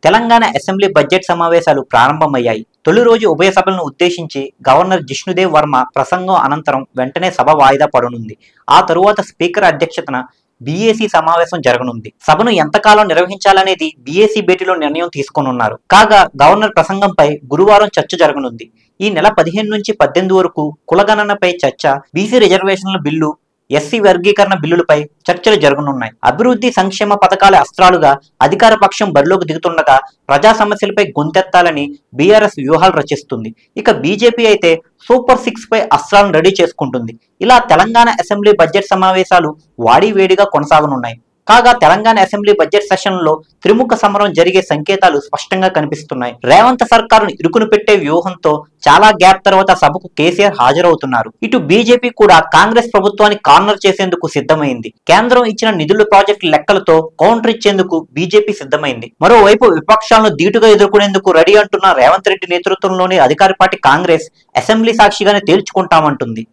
Telangana assembly budget సమావేశాలు ప్రారంభమయ్యాయి. తొలి రోజు ఉభయ సభలను ఉద్దేశించి గవర్నర్ జిష్ణుదేవ్ వర్మ ప్రసంగం అనంతరం వెంటనే సభ వాయిదా పడనుంది. ఆ తరువాత స్పీకర్ అధ్యక్షతన బీఏసీ సమావేశం జరగనుంది. సభను ఎంతకాలం నిర్వహించాలనేది బీఏసీ భేటీలో నిర్ణయం తీసుకోనున్నారు. కాగా గవర్నర్ ప్రసంగంపై గురువారం చర్చ జరగనుంది. ఈ నెల 15 నుంచి 18 వరకు కులగణనపై చర్చ, బీసీ రిజర్వేషన్ల బిల్లు, ఎస్సీ వర్గీకరణ బిల్లులపై చర్చలు జరగనున్నాయి. అభివృద్ధి సంక్షేమ పథకాల అస్త్రాలుగా అధికార పక్షం బరిలోకి దిగుతుండగా ప్రజా సమస్యలపై గొంతెత్తాలని బీఆర్ఎస్ వ్యూహాలు రచిస్తుంది. ఇక బీజేపీ అయితే సూపర్ 6 పై అస్త్రాలను రెడీ చేసుకుంటుంది. ఇలా తెలంగాణ అసెంబ్లీ బడ్జెట్ సమావేశాలు వాడివేడిగా కొనసాగనున్నాయి. కాగా తెలంగాణ అసెంబ్లీ బడ్జెట్ సెషన్లో త్రిముఖ సమరం జరిగే సంకేతాలు స్పష్టంగా కనిపిస్తున్నాయి. రేవంత్ సర్కారును ఇరుకును పెట్టే వ్యూహంతో చాలా గ్యాప్ తర్వాత సభకు కేసీఆర్ హాజరవుతున్నారు. ఇటు బీజేపీ కూడా కాంగ్రెస్ ప్రభుత్వాన్ని కార్నర్ చేసేందుకు సిద్ధమైంది. కేంద్రం ఇచ్చిన నిధుల ప్రాజెక్టు లెక్కలతో కౌంటర్ ఇచ్చేందుకు బీజేపీ సిద్ధమైంది. మరోవైపు విపక్షాలను ధీటుగా ఎదుర్కొనేందుకు రెడీ అంటున్న రేవంత్ రెడ్డి నేతృత్వంలోని అధికార పార్టీ కాంగ్రెస్ అసెంబ్లీ సాక్షిగానే తేల్చుకుంటామంటుంది.